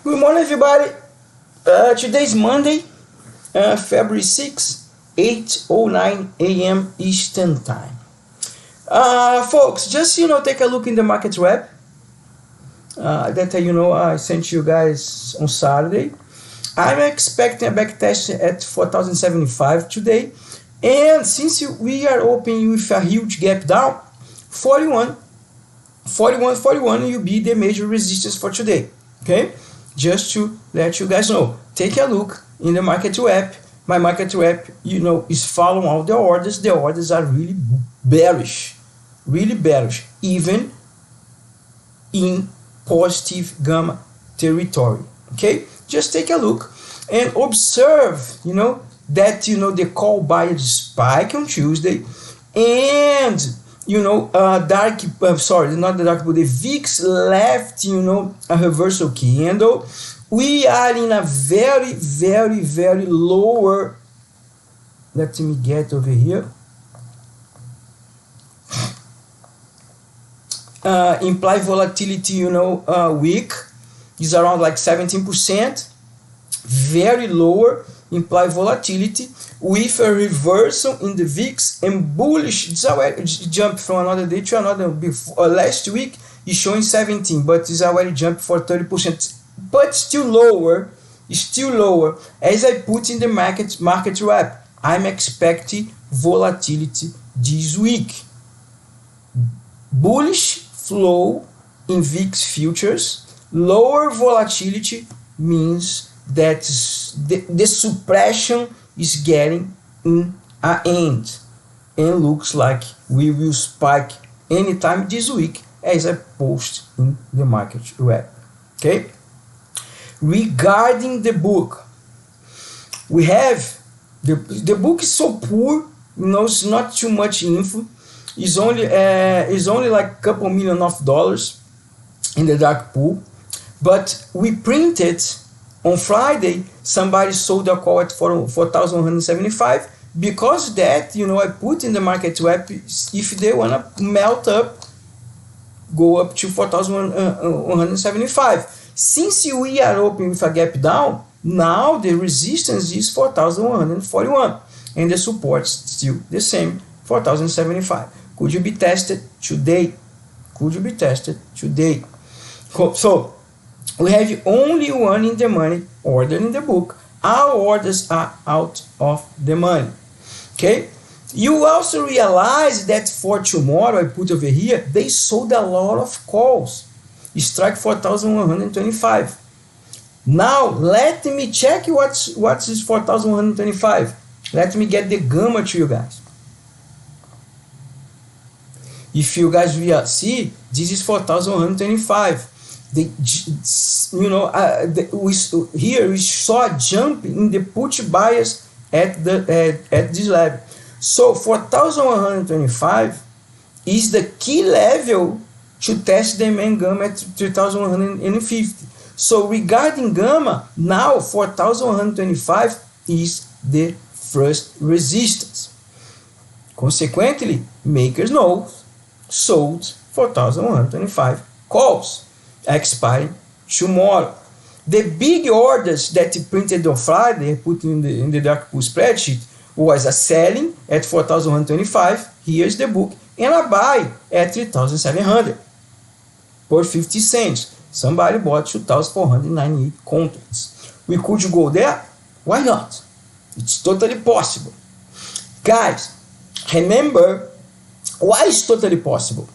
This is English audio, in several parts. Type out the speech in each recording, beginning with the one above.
Good morning, everybody. Today's Monday, February 6, 8:09 a.m. Eastern Time. Folks, just take a look in the market wrap that I sent you guys on Saturday. I'm expecting a backtest at 4,075 today, and since we are opening with a huge gap down, 41 will be the major resistance for today. Okay, just to let you guys know, take a look in the market wrap. My market wrap, is following all the orders. The orders are really bearish, even in positive gamma territory. Okay, just take a look and observe, that the call buyer spike on Tuesday, and the VIX left, a reversal candle. We are in a very, very, very lower. Let me get over here. Implied volatility, week is around like 17%. Very lower implied volatility with a reversal in the VIX and bullish. It's already jumped from another day to another. Last week is showing 17, but it's already jumped for 30%. But still lower. As I put in the market wrap, I'm expecting volatility this week. Bullish flow in VIX futures. Lower volatility means that the suppression is getting in an end, and looks like we will spike anytime this week, as I post in the market wrap. Okay, regarding the book, we have the book is so poor, it's not too much info. It's only like a couple $1 million in the dark pool, but we printed on Friday. Somebody sold a call at 4,175 because that, I put in the market wrap, if they want to melt up, go up to 4,175. Since we are open with a gap down, now the resistance is 4,141 and the support still the same, 4,075. Could you be tested today? So we have only one in the money order in the book. Our orders are out of the money. Okay. You also realize that for tomorrow, I put over here, they sold a lot of calls. Strike 4,125. Now let me check what is 4,125. Let me get the gamma to you guys. If you guys will see, this is 4,125. Here we saw a jump in the put buyers at this level. So 4,125 is the key level to test the main gamma at 3,150. So regarding gamma, now 4,125 is the first resistance. Consequently, makers know sold 4,125 calls expiring tomorrow. The big orders that he printed on Friday, put in the dark pool spreadsheet, was a selling at 4,125. Here's the book, and a buy at 3,700 for 50 cents. Somebody bought 2,498 contracts. We could go there. Why not? It's totally possible. Guys, remember, why is totally possible?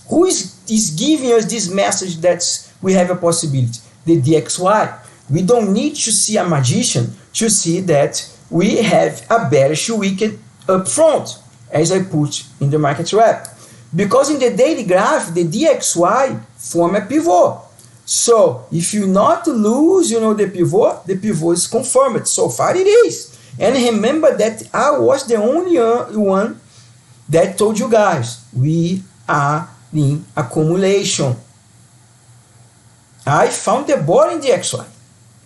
Who is giving us this message that we have a possibility? The DXY. We don't need to see a magician to see that we have a bearish weekend up front, as I put in the market wrap. Because in the daily graph, the DXY form a pivot. So if you not lose, the pivot is confirmed. So far it is. And remember that I was the only one that told you guys we are in accumulation. I found the bottom in the DXY.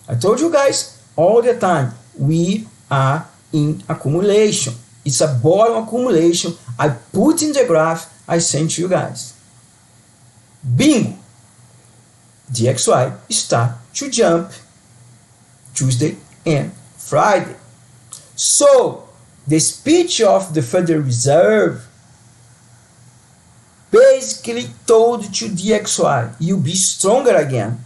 I told you guys all the time we are in accumulation. It's a bottom accumulation. I put in the graph, I sent you guys. Bingo! DXY start to jump Tuesday and Friday. So the speech of the Federal Reserve basically told to DXY, you be stronger again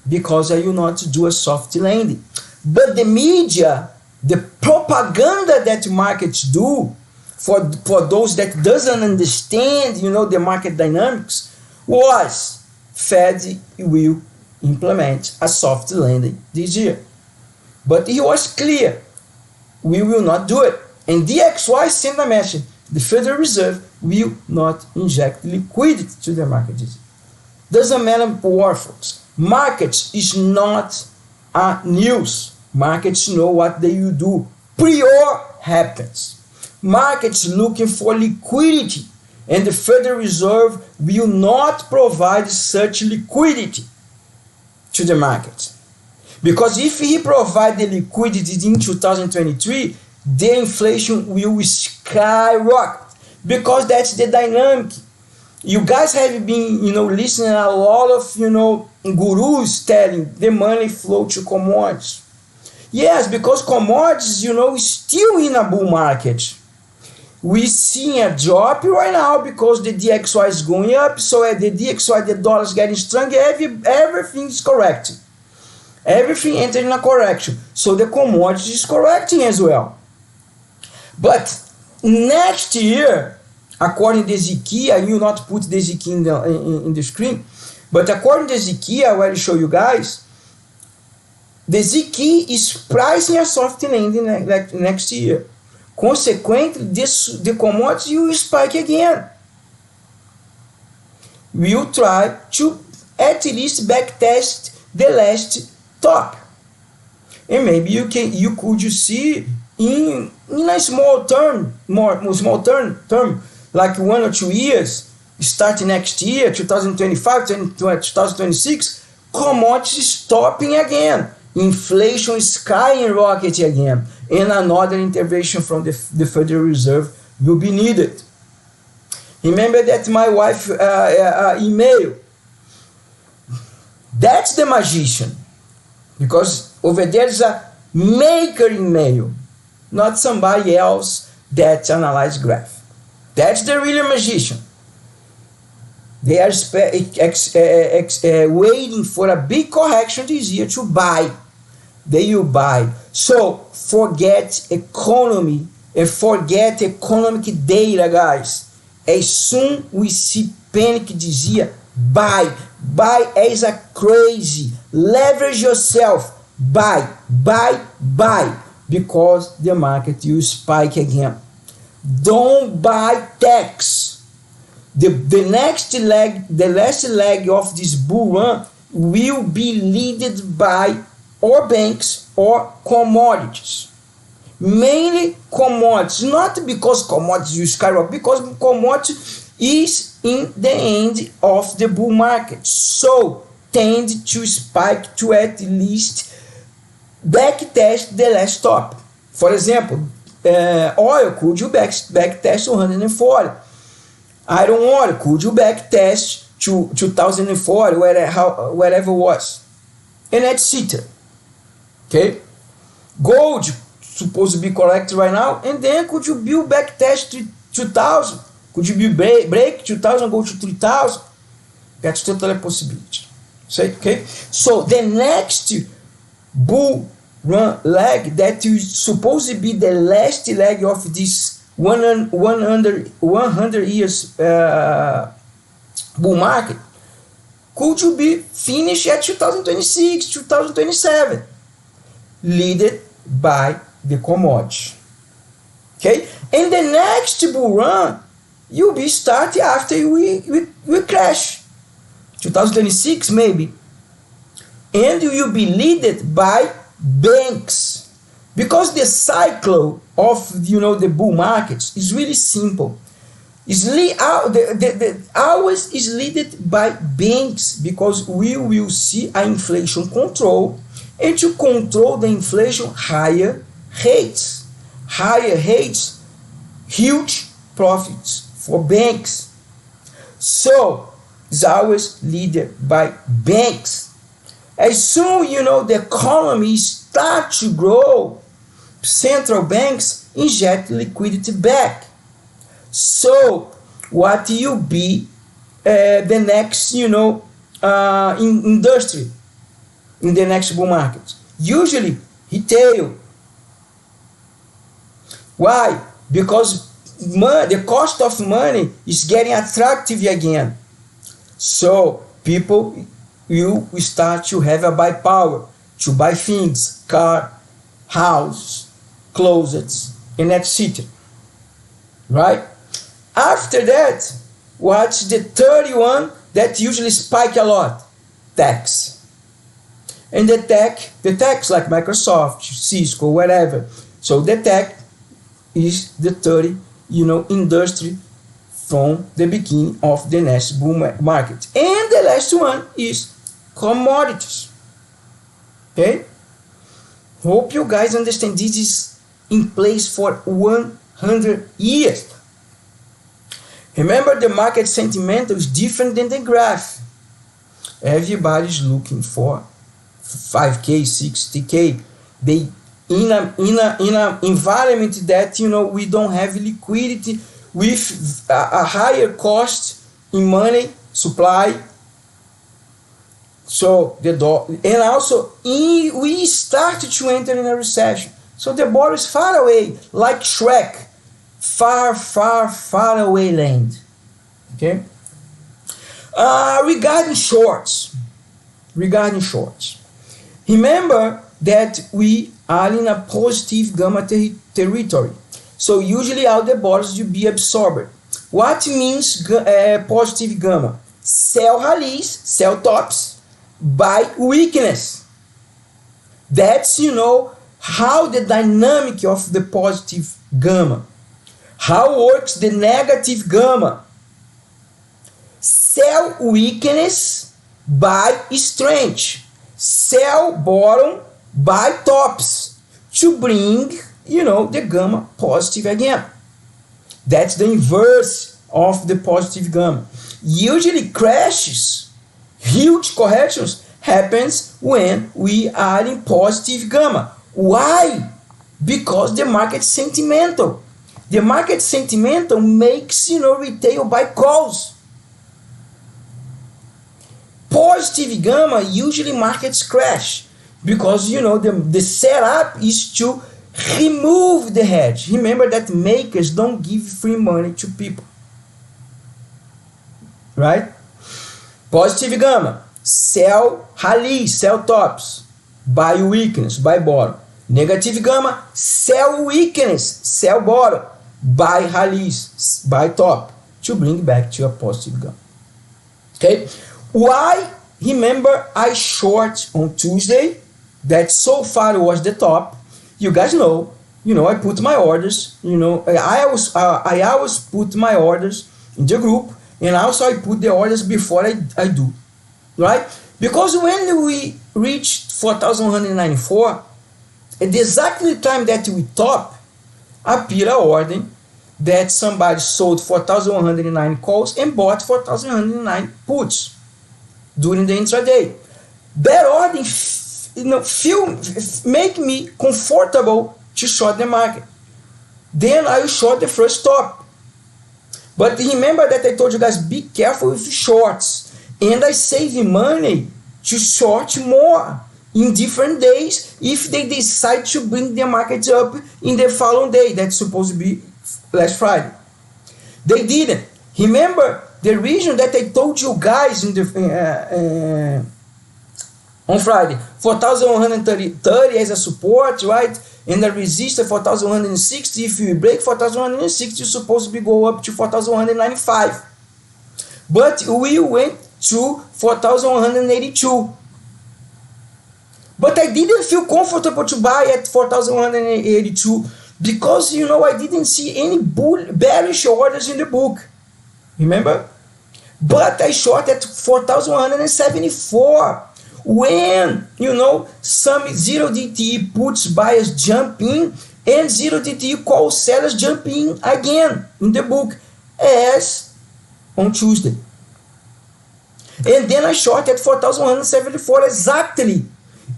because I will not do a soft landing. But the media, the propaganda that markets do for those that doesn't understand, the market dynamics, was Fed will implement a soft landing this year. But it was clear, we will not do it. And DXY sent a message, the Federal Reserve will not inject liquidity to the market this year. Doesn't matter what, folks. Markets is not a news. Markets know what they will do prior happens. Markets looking for liquidity, and the Federal Reserve will not provide such liquidity to the market. Because if he provide the liquidity in 2023, the inflation will skyrocket. Because that's the dynamic. You guys have been, listening a lot of, gurus telling the money flow to commodities. Yes, because commodities, still in a bull market. We see a drop right now because the DXY is going up. So at the DXY, the dollar is getting stronger. Everything is correcting. Everything entered in a correction. So the commodity is correcting as well. But next year, according to Ezekiel, I will not put the Ezekiel in the screen, but according to Ezekiel, I will show you guys, the Ezekiel is pricing a soft landing next year. Consequently, the commodity will spike again. We'll try to at least backtest the last top. And maybe you could see in a small term, like 1 or 2 years, starting next year, 2025, 2026, commodities stopping again. Inflation is skyrocketing again. And another intervention from the Federal Reserve will be needed. Remember that my wife email. That's the magician. Because over there is a maker email, not somebody else that analyze graph. That's the real magician. They are waiting for a big correction this year to buy. They will buy. So forget economy and forget economic data, guys. As soon we see panic this year, buy. Buy as a crazy. Leverage yourself. Buy. Because the market will spike again. Don't buy techs. The next leg, the last leg of this bull run will be led by or banks or commodities. Mainly commodities, not because commodities will skyrocket, because commodities is in the end of the bull market. So tend to spike to at least backtest the last top. For example, oil could you backtest 140. Iron ore could you backtest to 2040, wherever it was, and etc. Okay, gold supposed to be correct right now, and then could you build backtest to 2000? Could you build break 2000, go to 3000? That's totally a possibility. Okay, so the next bull run leg that is supposed to be the last leg of this 100 years bull market could you be finished at 2026, 2027, led by the commodity. Okay, and the next bull run you'll be starting after we crash, 2026 maybe, and you'll be led by banks. Because the cycle of the bull markets is really simple. Always is led by banks, because we will see an inflation control, and to control the inflation, higher rates. Higher rates, huge profits for banks. So is always led by banks. As soon the economy start to grow, central banks inject liquidity back. So what will be the next industry in the next bull market? Usually retail. Why? Because the cost of money is getting attractive again. So people will start to have a buy power to buy things, car, house, closets, and etc. Right? After that, what's the third one that usually spike a lot? Tax. And the tax like Microsoft, Cisco, whatever. So the tax is the third industry from the beginning of the next bull market. And the last one is commodities. Okay? Hope you guys understand this is in place for 100 years. Remember, the market sentiment is different than the graph. Everybody's looking for 5K, 60K. They in a environment that we don't have liquidity with a higher cost in money supply. So and also we started to enter in a recession. So the border is far away, like Shrek, far, far, far away land. Okay. Regarding shorts, remember that we are in a positive gamma territory. So usually all the borders will be absorbed. What means positive gamma? Sell rallies, sell tops, buy weakness. That's how the dynamic of the positive gamma. How works the negative gamma? Sell weakness, buy strength. Sell bottom, buy tops to bring the gamma positive again. That's the inverse of the positive gamma. Usually crashes, huge corrections happens when we are in positive gamma. Why? Because the market sentimental. The market sentimental makes retail buy calls. Positive gamma usually markets crash because the setup is to remove the hedge. Remember that makers don't give free money to people. Right? Positive gamma, sell rallies, sell tops, buy weakness, buy bottom. Negative gamma, sell weakness, sell bottom, buy rallies, buy top to bring back to a positive gamma. Okay? Why? Remember I short on Tuesday, that so far was the top. You guys know, I put my orders, I always put my orders in the group, and also I put the orders before I do, right? Because when we reached 4,194, at exactly the time that we top, appeared a order that somebody sold 4,109 calls and bought 4,109 puts during the intraday. That order make me comfortable to short the market. Then I short the first stop. But remember that I told you guys, be careful with shorts. And I save money to short more in different days if they decide to bring the market up in the following day. That's supposed to be last Friday. They didn't. Remember the region that I told you guys in the on Friday, 4,130 as a support, right? And the resistance 4,160. If you break 4,160, you're supposed to be go up to 4,195. But we went to 4,182. But I didn't feel comfortable to buy at 4,182 because I didn't see any bearish orders in the book. Remember? But I short at 4,174 when some 0DTE puts buyers jump in and 0DTE call sellers jump in again in the book as on Tuesday. And then I short at 4,174 exactly.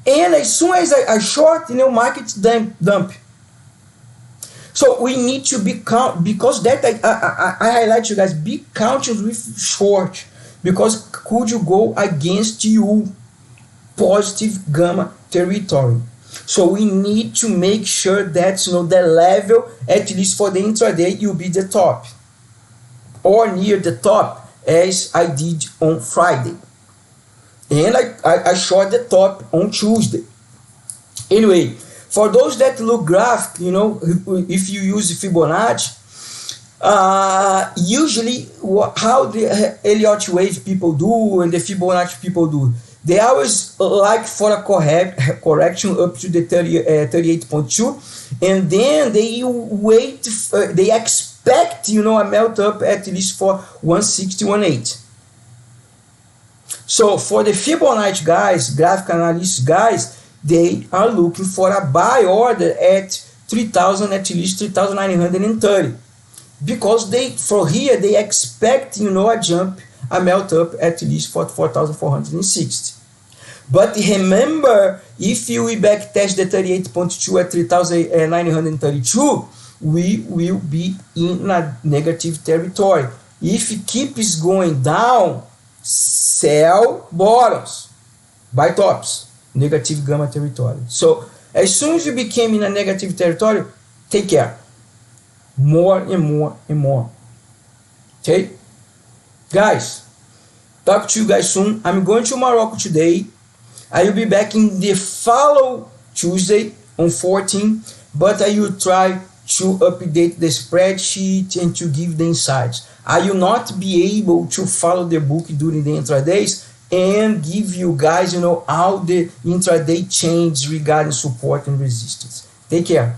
And as soon as I short, market dump. So we need to be because that I highlight you guys, be cautious with short, because could you go against you positive gamma territory. So we need to make sure that the level, at least for the intraday, will be the top or near the top, as I did on Friday. And I short the top on Tuesday. Anyway, for those that look graphic, if you use Fibonacci, usually how the Elliott wave people do and the Fibonacci people do, they always like for a correction up to the 38.2, and then they wait, they expect a melt up at least for 160, 180. So for the Fibonacci guys, graphic analysts guys, they are looking for a buy order at 3,000, at least 3,930, because they expect a jump, a melt up at least for 4,460. But remember, if we back test the 38.2 at 3,932, we will be in a negative territory. If it keeps going down, sell bottoms, buy tops, negative gamma territory. So as soon as you became in a negative territory, take care. More and more and more. Okay? Guys, talk to you guys soon. I'm going to Morocco today. I will be back in the follow Tuesday on 14, but I will try to update the spreadsheet and to give the insights. I will not be able to follow the book during the intradays and give you guys, all the intraday changes regarding support and resistance. Take care.